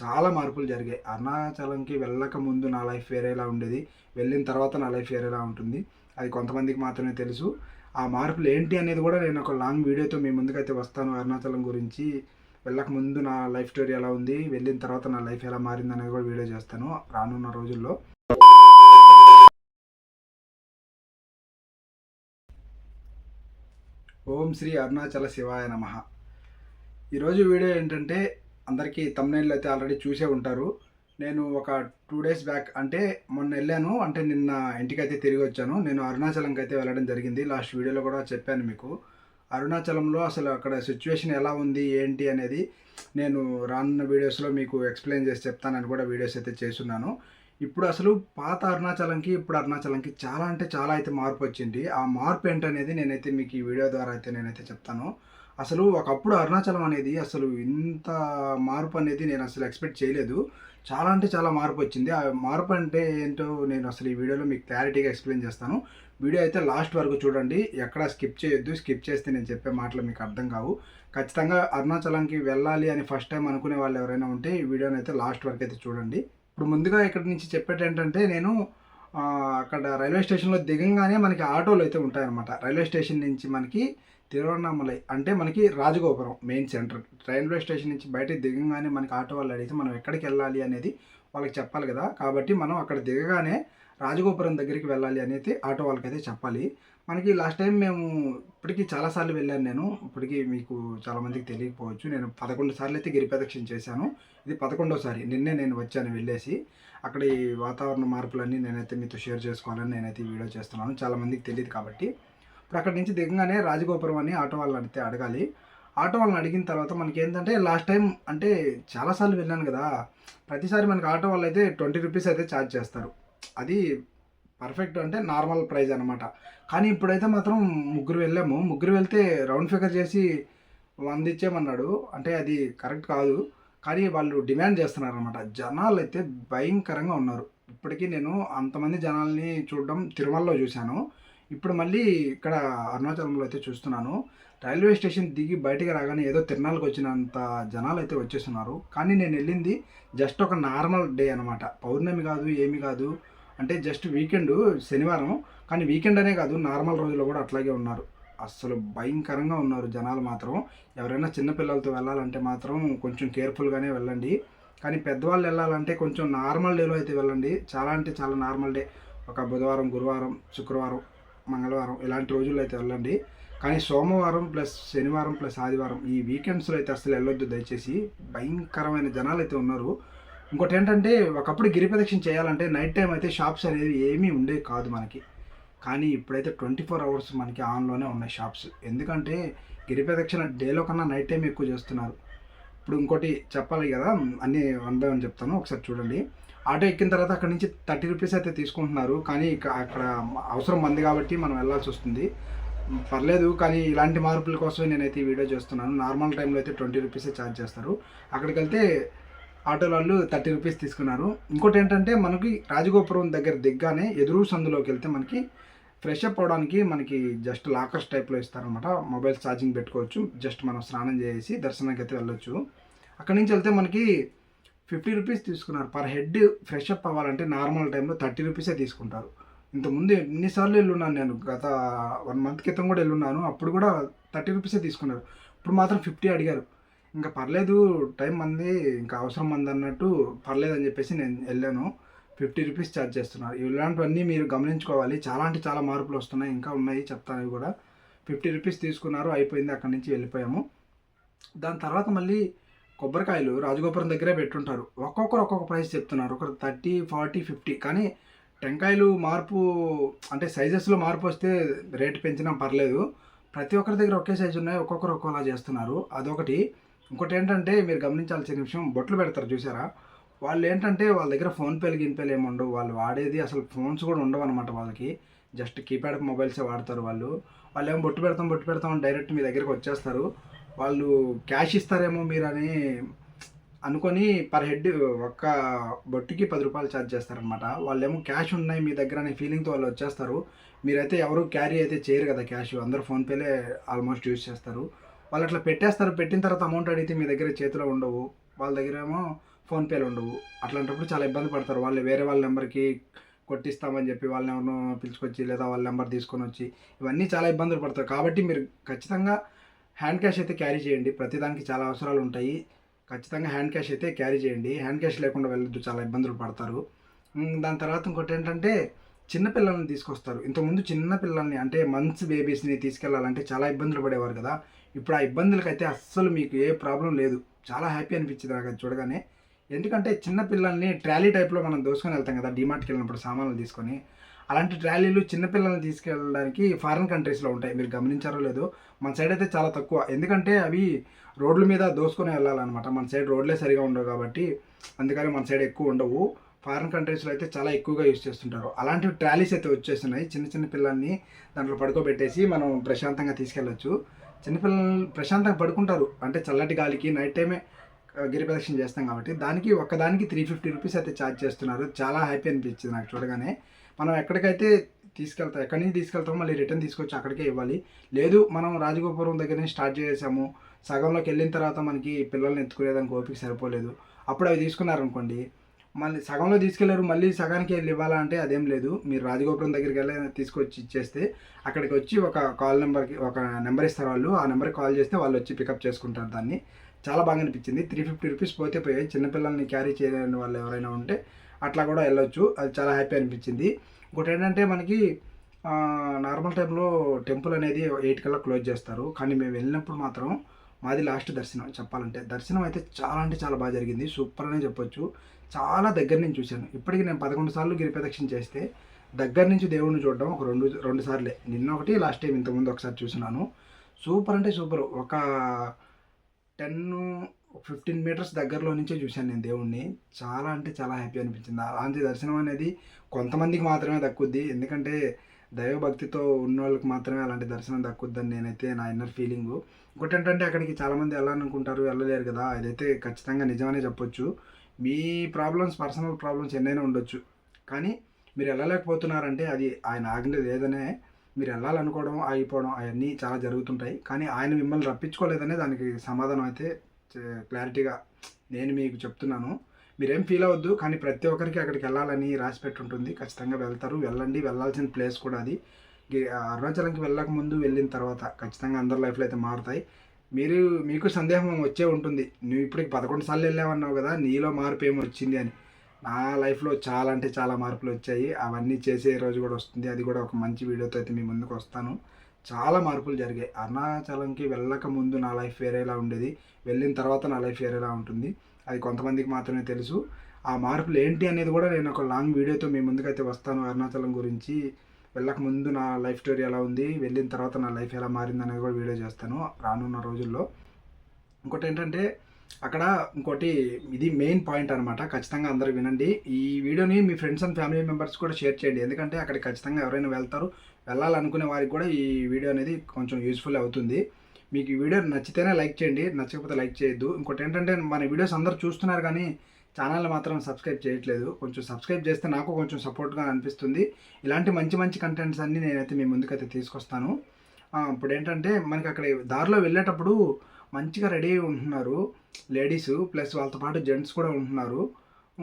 చాలా మార్పులు జరిగాయి. అరుణాచలంకి వెళ్ళక ముందు నా లైఫ్ వేరేలా ఉండేది. వెళ్ళిన తర్వాత నా లైఫ్ వేరేలా ఉంటుంది. అది కొంతమందికి మాత్రమే తెలుసు. ఆ మార్పులు ఏంటి అనేది కూడా నేను ఒక లాంగ్ వీడియోతో మీ ముందుకైతే వస్తాను. అరుణాచలం గురించి వెళ్ళక ముందు నా లైఫ్ స్టోరీ ఎలా ఉంది, వెళ్ళిన తర్వాత నా లైఫ్ ఎలా మారింది అనేది కూడా వీడియో చేస్తాను రానున్న రోజుల్లో. ఓం శ్రీ అరుణాచల శివాయ నమః. ఈరోజు వీడియో ఏంటంటే, అందరికీ తమ్నైల్ అయితే ఆల్రెడీ చూసే ఉంటారు. నేను ఒక 2 డేస్ బ్యాక్ అంటే మొన్న వెళ్ళాను, అంటే నిన్న ఇంటికైతే తిరిగి వచ్చాను. నేను అరుణాచలంకి అయితే వెళ్ళడం జరిగింది. లాస్ట్ వీడియోలో కూడా చెప్పాను మీకు. అరుణాచలంలో అసలు అక్కడ సిచ్యువేషన్ ఎలా ఉంది ఏంటి అనేది నేను రానున్న వీడియోస్లో మీకు ఎక్స్ప్లెయిన్ చేసి చెప్తానని కూడా వీడియోస్ అయితే చేస్తున్నాను. ఇప్పుడు అసలు పాత అరుణాచలంకి ఇప్పుడు అరుణాచలంకి చాలా అంటే చాలా అయితే మార్పు వచ్చింది. ఆ మార్పు ఏంటనేది నేనైతే మీకు ఈ వీడియో ద్వారా అయితే నేనైతే చెప్తాను. అసలు ఒకప్పుడు అరుణాచలం అనేది అసలు ఇంత మార్పు అనేది నేను అసలు ఎక్స్పెక్ట్ చేయలేదు. చాలా అంటే చాలా మార్పు వచ్చింది. ఆ మార్పు అంటే ఏంటో నేను అసలు ఈ వీడియోలో మీకు క్లారిటీగా ఎక్స్ప్లెయిన్ చేస్తాను. వీడియో అయితే లాస్ట్ వరకు చూడండి, ఎక్కడ స్కిప్ చేయొద్దు. స్కిప్ చేస్తే నేను చెప్పే మాటలు మీకు అర్థం కావు. ఖచ్చితంగా అరుణాచలంకి వెళ్ళాలి అని ఫస్ట్ టైం అనుకునే వాళ్ళు ఎవరైనా ఉంటే ఈ వీడియోని అయితే లాస్ట్ వరకు అయితే చూడండి. ఇప్పుడు ముందుగా ఇక్కడ నుంచి చెప్పేటి ఏంటంటే, నేను అక్కడ రైల్వే స్టేషన్లో దిగంగానే మనకి ఆటోలు అయితే ఉంటాయన్నమాట. రైల్వే స్టేషన్ నుంచి మనకి తిరువన్నామలై అంటే మనకి రాజగోపురం మెయిన్ సెంటర్. రైల్వే స్టేషన్ నుంచి బయటకు దిగంగానే మనకి ఆటో వాళ్ళు అడిగితే మనం ఎక్కడికి వెళ్ళాలి అనేది వాళ్ళకి చెప్పాలి కదా. కాబట్టి మనం అక్కడ దిగగానే రాజగోపురం దగ్గరికి వెళ్ళాలి అనేది ఆటో వాళ్ళకైతే చెప్పాలి. మనకి లాస్ట్ టైం మేము ఇప్పటికీ చాలాసార్లు వెళ్ళాను. నేను ఇప్పటికీ మీకు చాలామందికి తెలియకపోవచ్చు, నేను 11 సార్లు అయితే గిరి ప్రదక్షిణ చేశాను. ఇది 11వ సారి. నిన్నే నేను వచ్చాను వెళ్ళేసి. అక్కడ ఈ వాతావరణ మార్పులన్నీ నేనైతే మీతో షేర్ చేసుకోవాలని నేనైతే ఈ వీడియో చేస్తున్నాను. చాలామందికి తెలియదు కాబట్టి. ఇప్పుడు అక్కడి నుంచి దిగగానే రాజగోపురం అని ఆటో వాళ్ళని అయితే అడగాలి. ఆటో వాళ్ళని అడిగిన తర్వాత మనకి ఏంటంటే, లాస్ట్ టైం అంటే చాలాసార్లు వెళ్ళాను కదా, ప్రతిసారి మనకి ఆటో వాళ్ళు అయితే 20 రూపీస్ అయితే ఛార్జ్ చేస్తారు. అది పర్ఫెక్ట్ అంటే నార్మల్ ప్రైస్ అనమాట. కానీ ఇప్పుడైతే మాత్రం ముగ్గురు వెళ్ళాము. ముగ్గురు వెళ్తే రౌండ్ ఫిగర్ చేసి 100 ఇచ్చేయమన్నాడు. అంటే అది కరెక్ట్ కాదు. కానీ వాళ్ళు డిమాండ్ చేస్తున్నారనమాట. జనాలు అయితే భయంకరంగా ఉన్నారు. ఇప్పటికీ నేను అంతమంది జనాల్ని చూడడం తిరుమలలో చూశాను. ఇప్పుడు మళ్ళీ ఇక్కడ అరుణాచలంలో అయితే చూస్తున్నాను. రైల్వే స్టేషన్ దిగి బయటికి రాగానే ఏదో తిరునాళ్ళకి వచ్చినంత జనాలు అయితే వచ్చేస్తున్నారు. కానీ నేను వెళ్ళింది జస్ట్ ఒక నార్మల్ డే అనమాట. పౌర్ణమి కాదు, ఏమి కాదు. అంటే జస్ట్ వీకెండ్, శనివారం. కానీ వీకెండ్ అనే కాదు, నార్మల్ రోజుల్లో కూడా అట్లాగే ఉన్నారు. అస్సలు భయంకరంగా ఉన్నారు జనాలు మాత్రం. ఎవరైనా చిన్నపిల్లలతో వెళ్ళాలంటే మాత్రం కొంచెం కేర్ఫుల్గానే వెళ్ళండి. కానీ పెద్దవాళ్ళు వెళ్ళాలంటే కొంచెం నార్మల్ డేలో అయితే వెళ్ళండి. చాలా అంటే చాలా నార్మల్ డే, ఒక బుధవారం, గురువారం, శుక్రవారం, మంగళవారం ఇలాంటి రోజుల్లో అయితే వెళ్ళండి. కానీ సోమవారం ప్లస్ శనివారం ప్లస్ ఆదివారం ఈ వీకెండ్స్లో అయితే అసలు వెళ్ళొద్దు దయచేసి. భయంకరమైన జనాలు అయితే ఉన్నారు. ఇంకోటి ఏంటంటే, ఒకప్పుడు గిరి ప్రదక్షిణ చేయాలంటే నైట్ టైం అయితే షాప్స్ అనేవి ఏమీ ఉండేవి కాదు మనకి. కానీ ఇప్పుడైతే 24 అవర్స్ మనకి ఆన్లోనే ఉన్నాయి షాప్స్. ఎందుకంటే గిరి ప్రదక్షిణ డేలో కన్నా నైట్ టైం ఎక్కువ చేస్తున్నారు. ఇప్పుడు ఇంకోటి చెప్పాలి కదా, అన్నీ వన్ బై వన్ చెప్తాను, ఒకసారి చూడండి. ఆటో ఎక్కిన తర్వాత అక్కడ నుంచి 30 రూపీస్ అయితే తీసుకుంటున్నారు. కానీ అక్కడ అవసరం మంది కాబట్టి మనం వెళ్ళాల్సి వస్తుంది. పర్లేదు, కానీ ఇలాంటి మార్పుల కోసమే నేనైతే ఈ వీడియో చేస్తున్నాను. నార్మల్ టైంలో అయితే 20 రూపీసే ఛార్జ్ చేస్తారు. అక్కడికి వెళ్తే ఆటో వాళ్ళు 30 రూపీస్ తీసుకున్నారు. ఇంకోటి ఏంటంటే, మనకి రాజగోపురం దగ్గర దిగ్గానే ఎదురు సందులోకి వెళ్తే మనకి ఫ్రెష్ అప్ అవడానికి మనకి జస్ట్ లాకర్స్ టైప్లో ఇస్తారనమాట. మొబైల్ ఛార్జింగ్ పెట్టుకోవచ్చు. జస్ట్ మనం స్నానం చేసి దర్శనానికి అయితే వెళ్ళొచ్చు. అక్కడి నుంచి వెళ్తే మనకి 50 రూపీస్ తీసుకున్నారు పర్ హెడ్. ఫ్రెష్ అప్ అవ్వాలంటే నార్మల్ టైంలో 30 రూపీసే తీసుకుంటారు. ఇంతకుముందు ఎన్నిసార్లు వెళ్ళున్నాను నేను, గత 1 మంత్ క్రితం కూడా వెళ్ళున్నాను. అప్పుడు కూడా 30 రూపీసే తీసుకున్నారు. ఇప్పుడు మాత్రం 50 అడిగారు. ఇంకా పర్లేదు, టైం మంది, ఇంకా అవసరం మంది అన్నట్టు పర్లేదని చెప్పేసి నేను వెళ్ళాను. 50 రూపీస్ ఛార్జ్ చేస్తున్నారు. ఇలాంటివన్నీ మీరు గమనించుకోవాలి. చాలా అంటే చాలా మార్పులు వస్తున్నాయి, ఇంకా ఉన్నాయి చెప్తాను. అవి కూడా 50 రూపీస్ తీసుకున్నారు, అయిపోయింది. అక్కడి నుంచి వెళ్ళిపోయాము. దాని తర్వాత మళ్ళీ కొబ్బరికాయలు రాజగోపురం దగ్గరే పెట్టుంటారు. ఒక్కొక్కరు ఒక్కొక్క ప్రైస్ చెప్తున్నారు. ఒకరు 30, 40, 50. కానీ టెంకాయలు మార్పు అంటే సైజెస్లో మార్పు వస్తే రేటు పెంచినా పర్లేదు. ప్రతి ఒక్కరి దగ్గర ఒకే సైజు ఉన్నాయి, ఒక్కొక్కరు ఒక్కోలా చేస్తున్నారు. అదొకటి. ఇంకోటి ఏంటంటే, మీరు గమనించాల్సిన విషయం, బొట్లు పెడతారు చూసారా, వాళ్ళు ఏంటంటే వాళ్ళ దగ్గర ఫోన్పేలు గిన్పేలు ఏమి ఉండవు. వాళ్ళు వాడేది అసలు ఫోన్స్ కూడా ఉండవు అనమాట. వాళ్ళకి జస్ట్ కీప్యాడ్ మొబైల్సే వాడతారు. వాళ్ళు ఏమో బొట్టు పెడతాం అని డైరెక్ట్ మీ దగ్గరికి వచ్చేస్తారు. వాళ్ళు క్యాష్ ఇస్తారేమో మీరు అని అనుకొని పర్ హెడ్ ఒక్క బొట్టుకి 10 రూపాయలు ఛార్జ్ చేస్తారనమాట. వాళ్ళు ఏమో క్యాష్ ఉన్నాయి మీ దగ్గర అనే ఫీలింగ్తో వాళ్ళు వచ్చేస్తారు. మీరైతే ఎవరు క్యారీ అయితే చేయరు కదా క్యాష్, అందరూ ఫోన్పేలే ఆల్మోస్ట్ యూజ్ చేస్తారు. వాళ్ళు అట్లా పెట్టేస్తారు. పెట్టిన తర్వాత అమౌంట్ అడిగితే మీ దగ్గర చేతిలో ఉండవు. వాళ్ళ దగ్గర ఏమో ఫోన్పేలు ఉండవు. అట్లాంటప్పుడు చాలా ఇబ్బంది పడతారు. వాళ్ళు వేరే వాళ్ళ నెంబర్కి కొట్టిస్తామని చెప్పి వాళ్ళని ఎవరినో పిలుచుకొచ్చి లేదా వాళ్ళ నెంబర్ తీసుకొని వచ్చి ఇవన్నీ చాలా ఇబ్బందులు పడతారు. కాబట్టి మీరు ఖచ్చితంగా హ్యాండ్ క్యాష్ అయితే క్యారీ చేయండి. ప్రతిదానికి చాలా అవసరాలు ఉంటాయి. ఖచ్చితంగా హ్యాండ్ క్యాష్ అయితే క్యారీ చేయండి. హ్యాండ్ క్యాష్ లేకుండా వెళ్ళొద్దు, చాలా ఇబ్బందులు పడతారు. దాని తర్వాత ఇంకోటి ఏంటంటే చిన్నపిల్లల్ని తీసుకొస్తారు. ఇంతకుముందు చిన్న పిల్లల్ని అంటే మంత్స్ బేబీస్ని తీసుకెళ్ళాలంటే చాలా ఇబ్బందులు పడేవారు కదా. ఇప్పుడు ఆ ఇబ్బందులకైతే అస్సలు మీకు ఏ ప్రాబ్లం లేదు. చాలా హ్యాపీ అనిపించింది నాకు అది చూడగానే. ఎందుకంటే చిన్న పిల్లల్ని ట్రాలీ టైప్లో మనం దోసుకొని వెళ్తాం కదా డీమార్ట్కి వెళ్ళినప్పుడు సామాన్లు తీసుకొని. అలాంటి ట్రాలీలు చిన్నపిల్లల్ని తీసుకెళ్ళడానికి ఫారిన్ కంట్రీస్లో ఉంటాయి. మీరు గమనించారో లేదో, మన సైడ్ అయితే చాలా తక్కువ. ఎందుకంటే అవి రోడ్ల మీద దోసుకొని వెళ్ళాలన్నమాట. మన సైడ్ రోడ్లే సరిగా ఉండవు కాబట్టి అందుకని మన సైడ్ ఎక్కువ ఉండవు. ఫారిన్ కంట్రీస్లో అయితే చాలా ఎక్కువగా యూజ్ చేస్తుంటారు. అలాంటి ట్రాలీస్ అయితే వచ్చేస్తున్నాయి. చిన్న చిన్న పిల్లల్ని దాంట్లో పడుకోబెట్టేసి మనం ప్రశాంతంగా తీసుకెళ్ళచ్చు. చిన్నపిల్లలు ప్రశాంతంగా పడుకుంటారు. అంటే చల్లటి గాలికి నైట్ టైమే గిరి ప్రదక్షిణ చేస్తాం కాబట్టి దానికి ఒక్కదానికి 350 రూపీస్ అయితే ఛార్జ్ చేస్తున్నారు. చాలా హ్యాపీ అనిపించింది నాకు చూడగానే. మనం ఎక్కడికైతే తీసుకెళ్తాం, ఎక్కడి నుంచి తీసుకెళ్తామో మళ్ళీ రిటర్న్ తీసుకొచ్చి అక్కడికే ఇవ్వాలి. లేదు మనం రాజగోపురం దగ్గర నుంచి స్టార్ట్ చేసాము, సగంలోకి వెళ్ళిన తర్వాత మనకి పిల్లల్ని ఎత్తుకునేదానికి ఓపిక సరిపోలేదు, అప్పుడు అవి తీసుకున్నారనుకోండి, మళ్ళీ సగంలో తీసుకెళ్లారు మళ్ళీ సగానికి వెళ్ళి ఇవ్వాలా అంటే అదేం లేదు. మీరు రాజగోపురం దగ్గరికి వెళ్ళి తీసుకొచ్చి ఇచ్చేస్తే అక్కడికి వచ్చి ఒక కాల్ నెంబర్కి ఒక నెంబర్ ఇస్తారు వాళ్ళు. ఆ నెంబర్కి కాల్ చేస్తే వాళ్ళు వచ్చి పికప్ చేసుకుంటారు దాన్ని. చాలా బాగా అనిపించింది. 350 రూపీస్ పోతే పోయాయి. చిన్నపిల్లల్ని క్యారీ చేయలేని వాళ్ళు ఎవరైనా ఉంటే అట్లా కూడా వెళ్ళొచ్చు. అది చాలా హ్యాపీ అనిపించింది. ఇంకోటి ఏంటంటే మనకి నార్మల్ టైంలో టెంపుల్ అనేది 8 కల్లా క్లోజ్ చేస్తారు. కానీ మేము వెళ్ళినప్పుడు మాత్రం మాది లాస్ట్ దర్శనం. చెప్పాలంటే దర్శనం అయితే చాలా అంటే చాలా బాగా జరిగింది. సూపర్ అనే చెప్పొచ్చు. చాలా దగ్గర నుంచి చూశాను. ఇప్పటికి నేను 11 సార్లు గిరి ప్రదక్షిణ చేస్తే దగ్గర నుంచి దేవుడిని చూడడం ఒక రెండు సార్లే. నిన్న ఒకటి, లాస్ట్ టైం ఇంతకుముందు ఒకసారి చూసినాను. సూపర్ అంటే సూపర్. ఒక 10-15 మీటర్స్ దగ్గరలో నుంచే చూశాను నేను దేవుణ్ణి. చాలా అంటే చాలా హ్యాపీ అనిపించింది. అలాంటి దర్శనం అనేది కొంతమందికి మాత్రమే దక్కుద్ది. ఎందుకంటే దైవభక్తితో ఉన్న వాళ్ళకి మాత్రమే అలాంటి దర్శనం దక్కుద్దని నేనైతే నా ఇన్నర్ ఫీలింగు. ఇంకోటి ఏంటంటే అక్కడికి చాలామంది వెళ్ళాలనుకుంటారు, వెళ్ళలేరు కదా. అదైతే ఖచ్చితంగా నిజమనే చెప్పొచ్చు. మీ పర్సనల్ ప్రాబ్లమ్స్ ఎన్నైనా ఉండొచ్చు, కానీ మీరు వెళ్ళలేకపోతున్నారంటే అది ఆయన ఆజ్ఞ లేదనే. మీరు వెళ్ళాలనుకోవడం ఆగిపోవడం అవన్నీ చాలా జరుగుతుంటాయి. కానీ ఆయన మిమ్మల్ని రప్పించుకోలేదనే దానికి సమాధానం అయితే క్లారిటీగా నేను మీకు చెప్తున్నాను. మీరేం ఫీల్ అవ్వద్దు. కానీ ప్రతి ఒక్కరికి అక్కడికి వెళ్ళాలని రాసి పెట్టుంటుంది. ఖచ్చితంగా వెళ్తారు. వెళ్ళండి. వెళ్ళాల్సిన ప్లేస్ కూడా అది. అరుణాచలంకి వెళ్ళక ముందు వెళ్ళిన తర్వాత ఖచ్చితంగా అందరి లైఫ్లో అయితే మారుతాయి. మీకు సందేహం వచ్చే ఉంటుంది, నువ్వు ఇప్పటికి 11 సార్లు వెళ్ళామన్నావు కదా, నీలో మార్పు ఏమి వచ్చింది అని. నా లైఫ్లో చాలా అంటే చాలా మార్పులు వచ్చాయి. అవన్నీ చేసే రోజు కూడా వస్తుంది. అది కూడా ఒక మంచి వీడియోతో అయితే మీ ముందుకు వస్తాను. చాలా మార్పులు జరిగాయి. అరుణాచలంకి వెళ్ళక ముందు నా లైఫ్ వేరేలా ఉండేది, వెళ్ళిన తర్వాత నా లైఫ్ వేరేలా ఉంటుంది. అది కొంతమందికి మాత్రమే తెలుసు. ఆ మార్పులు ఏంటి అనేది కూడా నేను ఒక లాంగ్ వీడియోతో మీ ముందుకైతే వస్తాను. అరుణాచలం గురించి వెళ్ళక ముందు నా లైఫ్ స్టోరీ ఎలా ఉంది, వెళ్ళిన తర్వాత నా లైఫ్ ఎలా మారింది అనేది కూడా వీడియో చేస్తాను రానున్న రోజుల్లో. ఇంకోటి ఏంటంటే అక్కడ ఇది మెయిన్ పాయింట్ అనమాట. ఖచ్చితంగా అందరూ వినండి. ఈ వీడియోని మీ ఫ్రెండ్స్ అండ్ ఫ్యామిలీ మెంబర్స్ కూడా షేర్ చేయండి. ఎందుకంటే అక్కడికి ఖచ్చితంగా ఎవరైనా వెళ్ళాలనుకునే వారికి కూడా ఈ వీడియో అనేది కొంచెం యూస్ఫుల్ అవుతుంది. మీకు ఈ వీడియో నచ్చితేనే లైక్ చేయండి, నచ్చకపోతే లైక్ చేయొద్దు. ఇంకోటి ఏంటంటే మన వీడియోస్ అందరూ చూస్తున్నారు కానీ ఛానల్ మాత్రం సబ్స్క్రైబ్ చేయట్లేదు. కొంచెం సబ్స్క్రైబ్ చేస్తే నాకు కొంచెం సపోర్ట్గా అనిపిస్తుంది. ఇలాంటి మంచి మంచి కంటెంట్స్ అన్నీ నేనైతే మీ ముందుకైతే తీసుకొస్తాను. ఇప్పుడు ఏంటంటే మనకి అక్కడ దారిలో వెళ్ళేటప్పుడు మంచిగా రెడీ అయి ఉంటున్నారు లేడీస్, ప్లస్ వాళ్ళతో పాటు జెంట్స్ కూడా ఉంటున్నారు.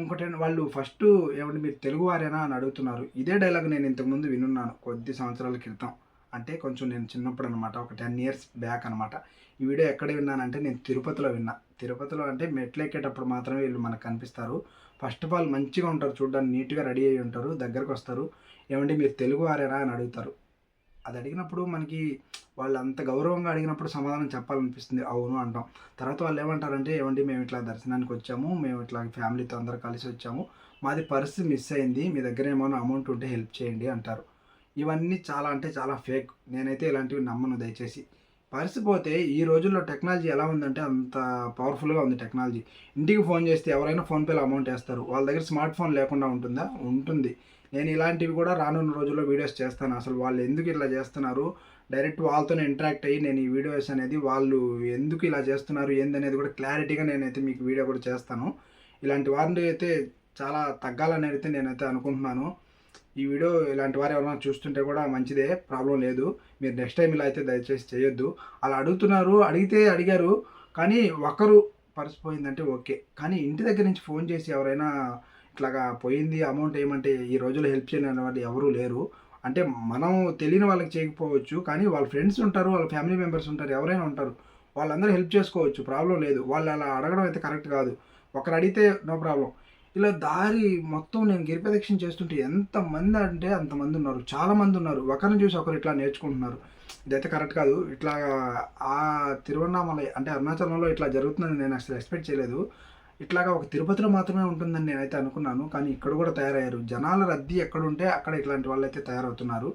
ఇంకోటి వాళ్ళు ఫస్ట్ ఏమంటే మీరు తెలుగువారేనా అని అడుగుతున్నారు. ఇదే డైలాగ్ నేను ఇంతకుముందు వినున్నాను కొద్ది సంవత్సరాల క్రితం. అంటే కొంచెం నేను చిన్నప్పుడు అనమాట, ఒక 10 years బ్యాక్ అనమాట. ఈ వీడియో ఎక్కడ విన్నానంటే నేను తిరుపతిలో విన్నా. తిరుపతిలో అంటే మెట్లు ఎక్కేటప్పుడు మాత్రమే వీళ్ళు మనకు కనిపిస్తారు. ఫస్ట్ ఆఫ్ ఆల్ మంచిగా ఉంటారు, చూడడానికి నీట్గా రెడీ అయ్యి ఉంటారు. దగ్గరకు వస్తారు, ఏమంటే మీరు తెలుగువారేనా అని అడుగుతారు. అది అడిగినప్పుడు మనకి వాళ్ళు అంత గౌరవంగా అడిగినప్పుడు సమాధానం చెప్పాలనిపిస్తుంది, అవును అంటాం. తర్వాత వాళ్ళు ఏమంటారంటే, ఏమండి మేము ఇట్లా దర్శనానికి వచ్చాము, మేము ఇట్లా ఫ్యామిలీతో అందరూ కలిసి వచ్చాము, మాది పర్స్ మిస్ అయింది, మీ దగ్గర ఏమైనా అమౌంట్ ఉంటే హెల్ప్ చేయండి అంటారు. ఇవన్నీ చాలా అంటే చాలా ఫేక్. నేనైతే ఇలాంటివి నమ్మను దయచేసి. పర్స్ పోతే ఈ రోజుల్లో టెక్నాలజీ ఎలా ఉందంటే అంత పవర్ఫుల్గా ఉంది టెక్నాలజీ. ఇంటికి ఫోన్ చేస్తే ఎవరైనా ఫోన్పేలో అమౌంట్ వేస్తారు. వాళ్ళ దగ్గర స్మార్ట్ ఫోన్ లేకుండా ఉంటుందా? ఉంటుంది. నేను ఇలాంటివి కూడా రానున్న రోజుల్లో వీడియోస్ చేస్తాను. అసలు వాళ్ళు ఎందుకు ఇలా చేస్తున్నారు, డైరెక్ట్ వాళ్ళతోనే ఇంటరాక్ట్ అయ్యి నేను ఈ వీడియోస్ అనేది వాళ్ళు ఎందుకు ఇలా చేస్తున్నారు ఏందనేది కూడా క్లారిటీగా నేనైతే మీకు వీడియో కూడా చేస్తాను. ఇలాంటి వారిని అయితే చాలా తగ్గాలని అయితే నేనైతే అనుకుంటున్నాను. ఈ వీడియో ఇలాంటి వారు ఎవరైనా చూస్తుంటే కూడా మంచిదే, ప్రాబ్లం లేదు. మీరు నెక్స్ట్ టైం ఇలా అయితే దయచేసి చేయొద్దు. అలా అడుగుతున్నారు, అడిగారు కానీ ఒకరు పర్స్ పోయిందంటే ఓకే. కానీ ఇంటి దగ్గర నుంచి ఫోన్ చేసి ఎవరైనా ఇట్లాగా పోయింది అమౌంట్ ఏమంటే ఈ రోజుల్లో హెల్ప్ చేయని వాళ్ళు ఎవరూ లేరు. అంటే మనం తెలియని వాళ్ళకి చేయకపోవచ్చు. కానీ వాళ్ళ ఫ్రెండ్స్ ఉంటారు, వాళ్ళ ఫ్యామిలీ మెంబర్స్ ఉంటారు, ఎవరైనా ఉంటారు. వాళ్ళందరూ హెల్ప్ చేసుకోవచ్చు. ప్రాబ్లమ్ లేదు. వాళ్ళు అలా అడగడం అయితే కరెక్ట్ కాదు. ఒకరు అడిగితే నో ప్రాబ్లమ్. ఇలా దారి మొత్తం నేను గిరిప్రదక్షిణ చేస్తుంటే ఎంతమంది అంటే అంతమంది ఉన్నారు. చాలామంది ఉన్నారు. ఒకరిని చూసి ఒకరు ఇట్లా నేర్చుకుంటున్నారు. ఇదైతే కరెక్ట్ కాదు. ఇట్లా ఆ తిరువన్నామలై అంటే అరుణాచలంలో ఇట్లా జరుగుతుందని నేను అసలు ఎక్స్పెక్ట్ చేయలేదు. ఇట్లాగా ఒక తిరుపతిలో మాత్రమే ఉంటుందని నేనైతే అనుకున్నాను. కానీ ఇక్కడ కూడా తయారయ్యారు. జనాల రద్దీ ఎక్కడుంటే అక్కడ ఇట్లాంటి వాళ్ళైతే తయారవుతున్నారు.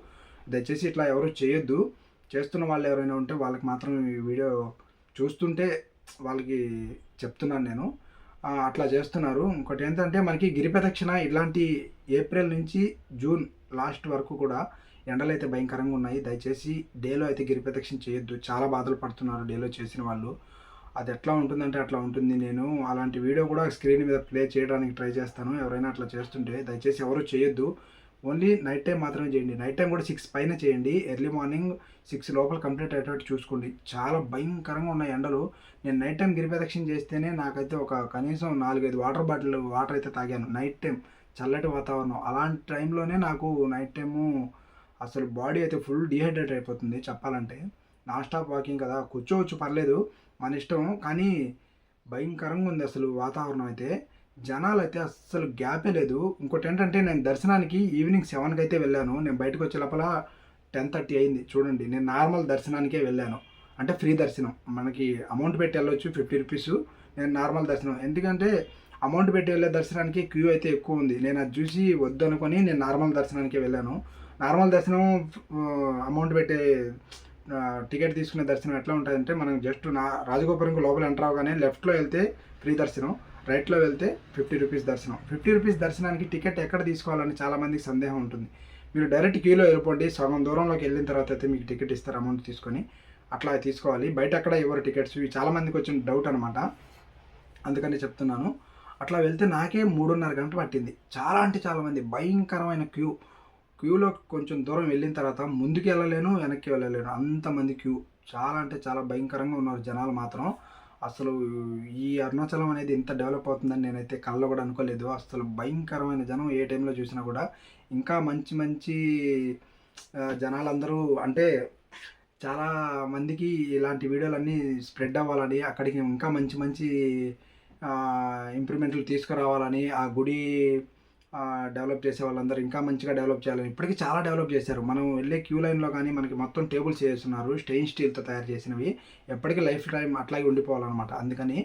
దయచేసి ఇట్లా ఎవరు చేయొద్దు. చేస్తున్న వాళ్ళు ఎవరైనా ఉంటే వాళ్ళకి మాత్రం ఈ వీడియో చూస్తుంటే వాళ్ళకి చెప్తున్నాను నేను. అట్లా చేస్తున్నారు. ఇంకోటి ఏంటంటే మనకి గిరి ప్రదక్షిణ ఇలాంటి ఏప్రిల్ నుంచి జూన్ లాస్ట్ వరకు కూడా ఎండలు అయితే భయంకరంగా ఉన్నాయి. దయచేసి డేలో అయితే గిరి ప్రదక్షిణ చేయొద్దు. చాలా బాధలు పడుతున్నారు డేలో చేసిన వాళ్ళు. అది ఎట్లా ఉంటుందంటే అట్లా ఉంటుంది. నేను అలాంటి వీడియో కూడా స్క్రీన్ మీద ప్లే చేయడానికి ట్రై చేస్తాను. ఎవరైనా అట్లా చేస్తుంటే దయచేసి ఎవరు చేయొద్దు. ఓన్లీ నైట్ టైం మాత్రమే చేయండి. నైట్ టైం కూడా 6 పైన చేయండి. ఎర్లీ మార్నింగ్ 6 లోపల కంప్లీట్ అయ్యేటట్టు చూసుకోండి. చాలా భయంకరంగా ఉన్నాయి ఎండలు. నేను నైట్ టైం గిరి ప్రదక్షిణ చేస్తేనే నాకైతే ఒక కనీసం 4-5 వాటర్ అయితే తాగాను. నైట్ టైం చల్లటి వాతావరణం. అలాంటి టైంలోనే నాకు నైట్ టైము అసలు బాడీ అయితే ఫుల్ డిహైడ్రేట్ అయిపోతుంది చెప్పాలంటే. నాన్ స్టాప్ వాకింగ్ కదా, కూర్చోవచ్చు పర్లేదు మన ఇష్టం. కానీ భయంకరంగా ఉంది అసలు వాతావరణం అయితే. జనాలు అయితే అస్సలు గ్యాపే లేదు. ఇంకోటి ఏంటంటే నేను దర్శనానికి ఈవినింగ్ 7కి అయితే వెళ్ళాను. నేను బయటకు వచ్చే లోపల 10:30 అయింది. చూడండి, నేను నార్మల్ దర్శనానికే వెళ్ళాను. అంటే ఫ్రీ దర్శనం. మనకి అమౌంట్ పెట్టి వెళ్ళొచ్చు 50 రూపీస్. నేను నార్మల్ దర్శనం. ఎందుకంటే అమౌంట్ పెట్టి వెళ్ళే దర్శనానికి క్యూ అయితే ఎక్కువ ఉంది. నేను అది చూసి వద్దు అనుకొని నేను నార్మల్ దర్శనానికే వెళ్ళాను. నార్మల్ దర్శనం అమౌంట్ పెట్టే టికెట్ తీసుకునే దర్శనం ఎట్లా ఉంటుందంటే మనం జస్ట్ రాజగోపురంకి లోపల ఎంటర్ అవగానే లెఫ్ట్లో వెళ్తే ఫ్రీ దర్శనం, రైట్లో వెళ్తే 50 రూపీస్ దర్శనం. 50 రూపీస్ దర్శనానికి టికెట్ ఎక్కడ తీసుకోవాలని చాలామందికి సందేహం ఉంటుంది. మీరు డైరెక్ట్ క్యూలో వెళ్ళిపోండి. సగం దూరంలోకి వెళ్ళిన తర్వాత అయితే మీకు టికెట్ ఇస్తారు అమౌంట్ తీసుకొని. అట్లా తీసుకోవాలి. బయట అక్కడ ఎవరు టికెట్స్ ఇవి చాలామందికి వచ్చిన డౌట్ అనమాట. అందుకని చెప్తున్నాను. అట్లా వెళ్తే నాకే 3:30 గంట పట్టింది. చాలా అంటే చాలామంది భయంకరమైన క్యూలో కొంచెం దూరం వెళ్ళిన తర్వాత ముందుకు వెళ్ళలేను, వెనక్కి వెళ్ళలేను, అంతమంది క్యూ. చాలా అంటే చాలా భయంకరంగా ఉన్నారు జనాలు మాత్రం. అసలు ఈ అరుణాచలం అనేది ఇంత డెవలప్ అవుతుందని నేనైతే కళ్ళలో కూడా అనుకోలేదు. అసలు భయంకరమైన జనం ఏ టైంలో చూసినా కూడా. ఇంకా మంచి మంచి జనాలందరూ అంటే చాలా మందికి ఇలాంటి వీడియోలన్నీ స్ప్రెడ్ అవ్వాలని, అక్కడికి ఇంకా మంచి మంచి ఇంప్రూవ్మెంట్లు తీసుకురావాలని, ఆ గుడి డెవలప్ చేసే వాళ్ళందరూ ఇంకా మంచిగా డెవలప్ చేయాలని. ఇప్పటికీ చాలా డెవలప్ చేశారు. మనం వెళ్ళే క్యూ లైన్లో కానీ మనకి మొత్తం టేబుల్స్ చేస్తున్నారు స్టెయిన్ స్టీల్తో తయారు చేసినవి. ఎప్పటికీ లైఫ్ టైం అట్లాగే ఉండిపోవాలన్నమాట. అందుకని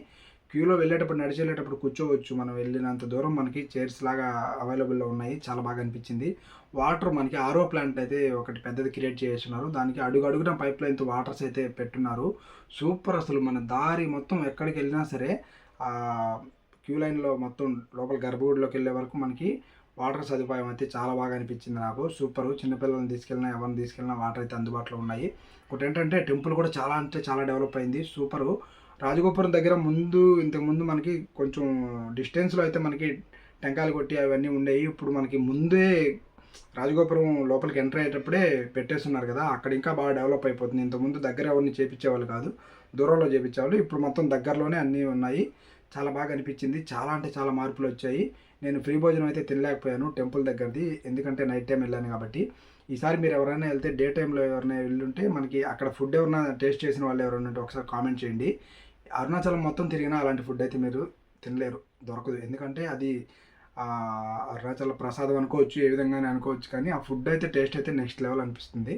క్యూలో వెళ్ళేటప్పుడు నడిచి వెళ్ళేటప్పుడు కూర్చోవచ్చు. మనం వెళ్ళినంత దూరం మనకి చైర్స్ లాగా అవైలబుల్లో ఉన్నాయి. చాలా బాగా అనిపించింది. వాటర్ మనకి ఆర్ఓ ప్లాంట్ అయితే ఒకటి పెద్దది క్రియేట్ చేస్తున్నారు. దానికి అడుగున పైప్ లైన్తో వాటర్స్ అయితే పెట్టున్నారు. సూపర్. అసలు మన దారి మొత్తం ఎక్కడికి వెళ్ళినా సరే క్యూ లైన్లో మొత్తం లోపల గర్భగుడిలోకి వెళ్ళే వరకు మనకి వాటర్ సదుపాయం అయితే చాలా బాగా అనిపించింది నాకు. సూపరు. చిన్నపిల్లల్ని తీసుకెళ్ళినా ఎవరిని తీసుకెళ్ళినా వాటర్ అయితే అందుబాటులో ఉన్నాయి. ఒకటి ఏంటంటే టెంపుల్ కూడా చాలా అంటే చాలా డెవలప్ అయింది. సూపరు. రాజగోపురం దగ్గర ఇంతకుముందు మనకి కొంచెం డిస్టెన్స్లో అయితే మనకి టెంకాయలు కొట్టి అవన్నీ ఉండేవి. ఇప్పుడు మనకి ముందే రాజగోపురం లోపలికి ఎంటర్ అయ్యేటప్పుడే పెట్టేస్తున్నారు కదా, అక్కడ ఇంకా బాగా డెవలప్ అయిపోతుంది. ఇంతకుముందు దగ్గర ఎవరిని చేపించేవాళ్ళు కాదు, దూరంలో చేపించేవాళ్ళు. ఇప్పుడు మొత్తం దగ్గరలోనే అన్నీ ఉన్నాయి. చాలా బాగా అనిపించింది. చాలా అంటే చాలా మార్పులు వచ్చాయి. నేను ఫ్రీ భోజనం అయితే తినలేకపోయాను టెంపుల్ దగ్గరది, ఎందుకంటే నైట్ టైం వెళ్ళాను కాబట్టి. ఈసారి మీరు ఎవరైనా వెళ్తే డే టైంలో ఎవరైనా వెళ్ళుంటే మనకి అక్కడ ఫుడ్ ఎవరైనా టేస్ట్ చేసిన వాళ్ళు ఎవరైనా ఉంటే ఒకసారి కామెంట్ చేయండి. అరుణాచలం మొత్తం తిరిగినా అలాంటి ఫుడ్ అయితే మీరు తినలేరు, దొరకదు. ఎందుకంటే అది అరుణాచల ప్రసాదం అనుకోవచ్చు, ఏ విధంగానే అనుకోవచ్చు. కానీ ఆ ఫుడ్ అయితే టేస్ట్ అయితే నెక్స్ట్ లెవెల్ అనిపిస్తుంది.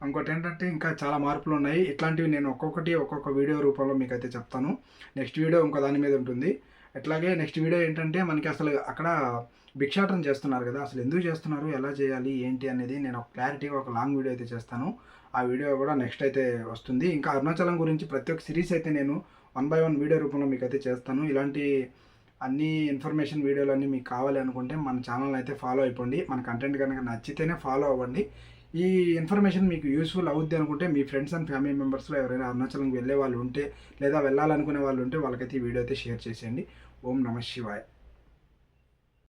ఇంకోటి ఏంటంటే ఇంకా చాలా మార్పులు ఉన్నాయి. ఇట్లాంటివి నేను ఒక్కొక్క వీడియో రూపంలో మీకు అయితే చెప్తాను. నెక్స్ట్ వీడియో ఇంకో దాని మీద ఉంటుంది. అట్లాగే నెక్స్ట్ వీడియో ఏంటంటే మనకి అసలు అక్కడ భిక్షాటన చేస్తున్నారు కదా, అసలు ఎందుకు చేస్తున్నారు, ఎలా చేయాలి, ఏంటి అనేది నేను ఒక క్లారిటీగా ఒక లాంగ్ వీడియో అయితే చేస్తాను. ఆ వీడియో కూడా నెక్స్ట్ అయితే వస్తుంది. ఇంకా అరుణాచలం గురించి ప్రతి ఒక్క సిరీస్ అయితే నేను 1 by 1 వీడియో రూపంలో మీకు అయితే చేస్తాను. ఇలాంటి అన్ని ఇన్ఫర్మేషన్ వీడియోలు అన్నీ మీకు కావాలి అనుకుంటే మన ఛానల్ అయితే ఫాలో అయిపోండి. మన కంటెంట్ కనుక నచ్చితేనే ఫాలో అవ్వండి. ఈ ఇన్ఫర్మేషన్ మీకు యూస్ఫుల్ అవుద్ది అనుకుంటే మీ ఫ్రెండ్స్ అండ్ ఫ్యామిలీ మెంబర్స్లో ఎవరైనా అరుణాచలంకి వెళ్ళే వాళ్ళు ఉంటే లేదా వెళ్ళాలనుకునే వాళ్ళు ఉంటే వాళ్ళకైతే ఈ వీడియో అయితే షేర్ చేసేయండి. ఓం నమః శివాయ.